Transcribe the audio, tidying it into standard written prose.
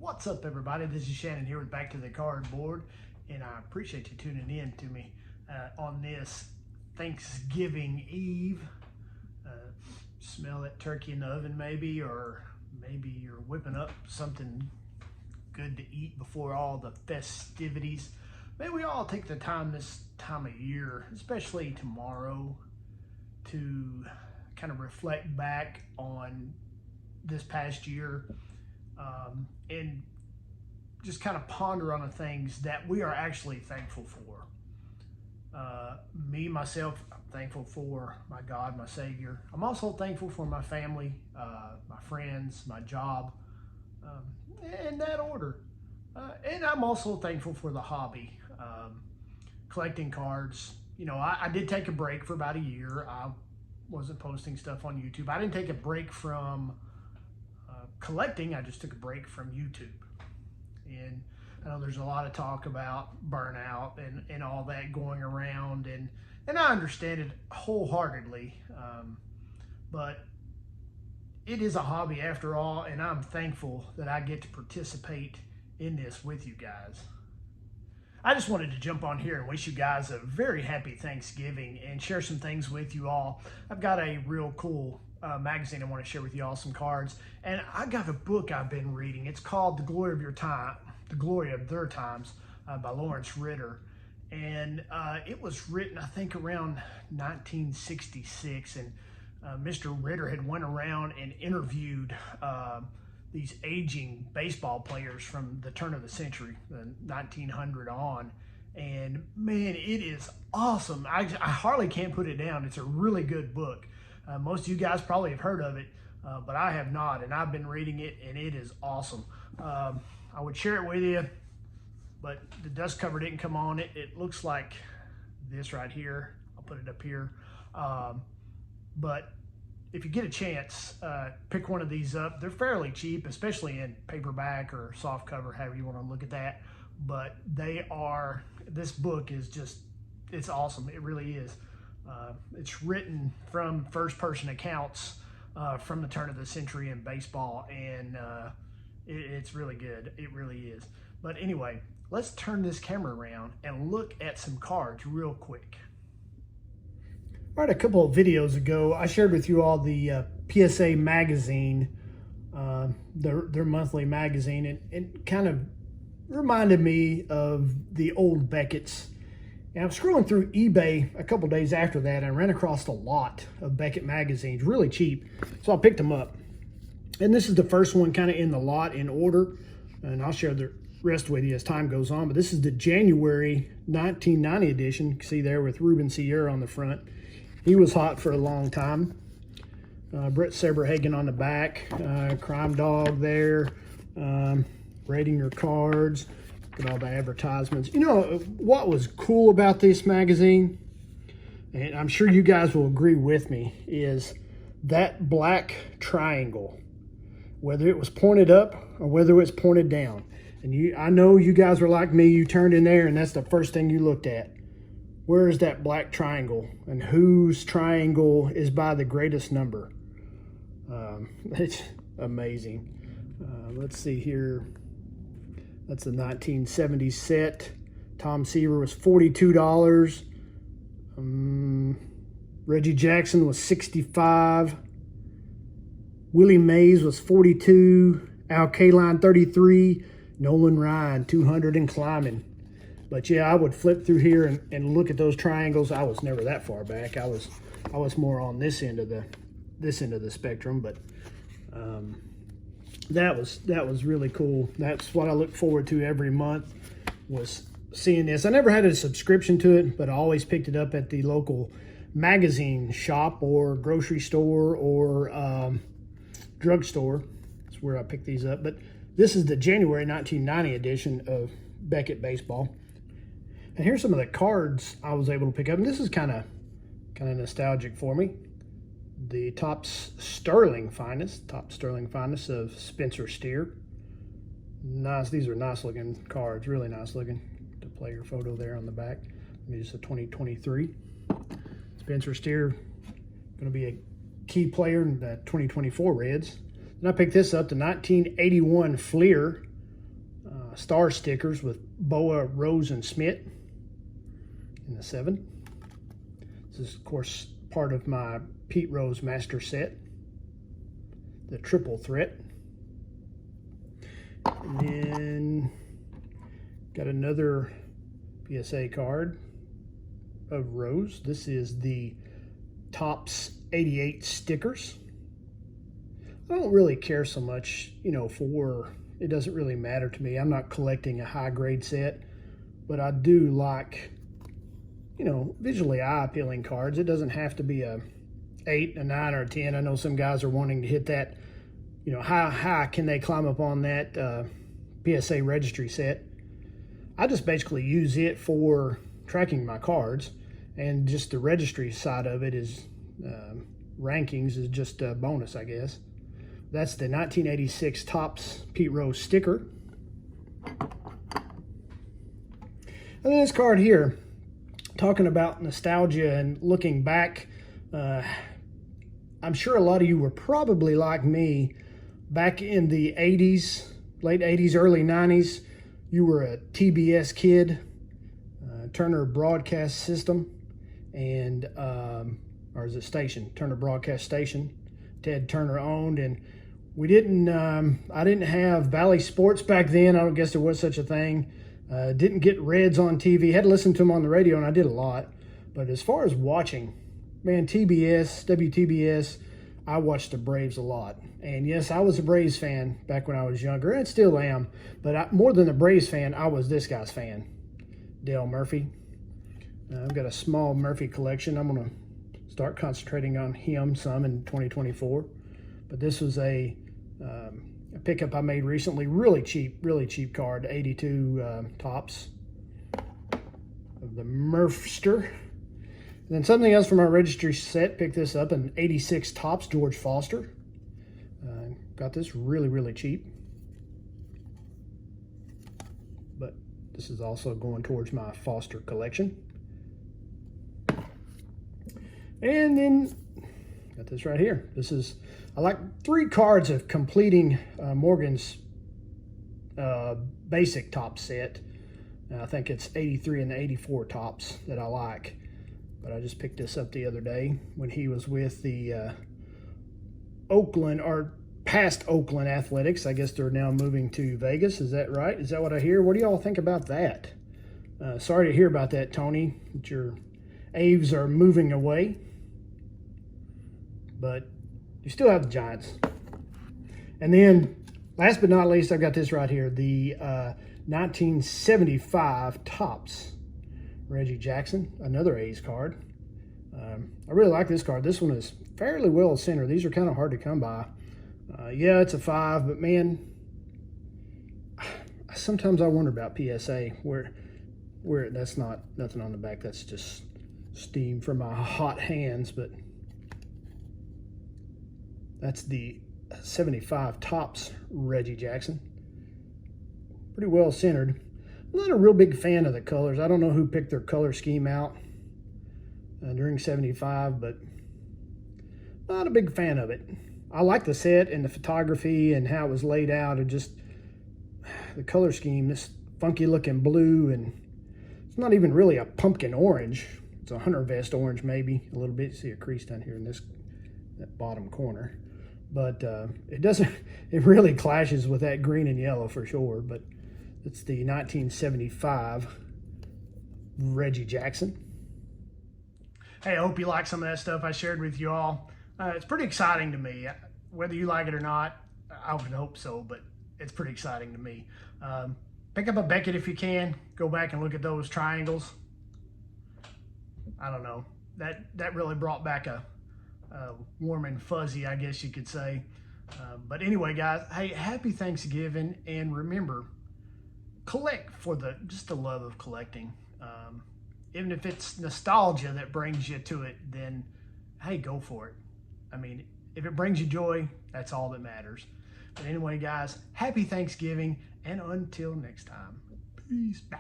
What's up, everybody? This is Shannon here with Back to the Cardboard, and I appreciate you tuning in to me on this Thanksgiving Eve. Smell that turkey in the oven maybe, or maybe you're whipping up something good to eat before all the festivities. May we all take the time this time of year, especially tomorrow, to kind of reflect back on this past year, and just kind of ponder on the things that we are actually thankful for. Myself, I'm thankful for my God, my Savior. I'm also thankful for my family, my friends, my job, in that order. And I'm also thankful for the hobby, collecting cards. You know, I did take a break for about a year. I wasn't posting stuff on YouTube. I didn't take a break from collecting. I just took a break from YouTube. And I know there's a lot of talk about burnout and all that going around, and I understand it wholeheartedly, but it is a hobby after all, and I'm thankful that I get to participate in this with you guys. I just wanted to jump on here and wish you guys a very happy Thanksgiving and share some things with you all. I've got a real cool magazine I want to share with you all, some cards, and I got a book I've been reading. It's called The Glory of Their Times by Lawrence Ritter, and it was written, I think, around 1966, and Mr. Ritter had went around and interviewed these aging baseball players from the turn of the century, the 1900 on, and man, it is awesome. I hardly can't put it down. It's a really good book. Most of you guys probably have heard of it, but I have not, and I've been reading it, and it is awesome. I would share it with you, but the dust cover didn't come on it. It looks like this right here. I'll put it up here. But if you get a chance, pick one of these up. They're fairly cheap, especially in paperback or soft cover, however you want to look at that. But this book is just, it's awesome. It really is. It's written from first-person accounts from the turn of the century in baseball, and it's really good. It really is. But anyway, let's turn this camera around and look at some cards real quick. All right, a couple of videos ago, I shared with you all the PSA magazine, their monthly magazine, and it kind of reminded me of the old Beckett's. And I'm scrolling through eBay a couple days after that, and I ran across a lot of Beckett magazines, really cheap. So I picked them up. And this is the first one kind of in the lot in order. And I'll share the rest with you as time goes on. But this is the January 1990 edition. You can see there with Ruben Sierra on the front. He was hot for a long time. Brett Saberhagen on the back. Crime Dog there. Rating your cards. Look at all the advertisements. You know what was cool about this magazine, and I'm sure you guys will agree with me, is that black triangle, whether it was pointed up or whether it was pointed down. And I know you guys were like me. You turned in there and that's the first thing you looked at. Where is that black triangle, and whose triangle is by the greatest number? It's amazing. Let's see here. That's the 1970 set. Tom Seaver was $42. Reggie Jackson was $65. Willie Mays was $42. Al Kaline $33. Nolan Ryan $200 and climbing. But yeah, I would flip through here and look at those triangles. I was never that far back. I was more on this end of the spectrum, but that was really cool. That's what I look forward to every month, was seeing this. I never had a subscription to it, but I always picked it up at the local magazine shop or grocery store or drugstore. That's where I picked these up. But this is the January 1990 edition of Beckett Baseball. And here's some of the cards I was able to pick up. And this is kind of nostalgic for me. The Topps Sterling Finest of Spencer Steer. Nice. These are nice looking cards, really nice looking. The player photo there on the back. It's a 2023. Spencer Steer going to be a key player in the 2024 Reds. And I picked this up, the 1981 Fleer star stickers with Boa, Rose, and Smith in the 7. This is, of course, part of my Pete Rose Master set, the triple threat. And then got another PSA card of Rose. This is the Topps 88 stickers. I don't really care so much, for, it doesn't really matter to me. I'm not collecting a high grade set, but I do like, visually eye-appealing cards. It doesn't have to be a 8, a 9, or a 10. I know some guys are wanting to hit that, how high can they climb up on that PSA registry set. I just basically use it for tracking my cards, and just the registry side of it is rankings is just a bonus, I guess. That's the 1986 Topps Pete Rose sticker. And then this card here, talking about nostalgia and looking back, I'm sure a lot of you were probably like me back in the 80s, late 80s, early 90s. You were a TBS kid, Turner Broadcast System, and or is it station? Turner Broadcast Station. Ted Turner owned, and we didn't. I didn't have Valley Sports back then. I don't guess there was such a thing. Didn't get Reds on TV. Had to listen to them on the radio, and I did a lot. But as far as watching, man, TBS, WTBS, I watched the Braves a lot. And yes, I was a Braves fan back when I was younger, and still am. But more than a Braves fan, I was this guy's fan, Dale Murphy. I've got a small Murphy collection. I'm going to start concentrating on him some in 2024. But this was a pickup I made recently. Really cheap card, 82 Topps of the Murphster. And then something else from our registry set, picked this up, an 86 Topps George Foster. Got this really cheap. But this is also going towards my Foster collection. And then got this right here. This is, I like 3 cards of completing Morgan's basic Topps set. I think it's 83 and the 84 Topps that I like. But I just picked this up the other day when he was with the Oakland, or past Oakland Athletics. I guess they're now moving to Vegas. Is that right? Is that what I hear? What do y'all think about that? Sorry to hear about that, Tony, that your Aves are moving away. But you still have the Giants. And then, last but not least, I've got this right here, the 1975 Topps Reggie Jackson, another A's card. I really like this card. This one is fairly well centered. These are kind of hard to come by. Yeah, it's a 5, but man, sometimes I wonder about PSA where that's not nothing on the back. That's just steam from my hot hands. But that's the 75 Topps Reggie Jackson. Pretty well centered. I'm not a real big fan of the colors. I don't know who picked their color scheme out during 75, but not a big fan of it. I like the set and the photography and how it was laid out, and just the color scheme, this funky looking blue, and it's not even really a pumpkin orange. It's a hunter vest orange, maybe a little bit. See a crease down here in that bottom corner. But it doesn't, it really clashes with that green and yellow for sure. But it's the 1975 Reggie Jackson. Hey, I hope you like some of that stuff I shared with you all. It's pretty exciting to me. Whether you like it or not, I would hope so, but it's pretty exciting to me. Pick up a Beckett if you can. Go back and look at those triangles. I don't know. That really brought back a warm and fuzzy, I guess you could say. But anyway, guys, hey, happy Thanksgiving, and remember, collect for just the love of collecting. Even if it's nostalgia that brings you to it, then hey, go for it. I mean, if it brings you joy, that's all that matters. But anyway, guys, happy Thanksgiving, and until next time, peace. Bye.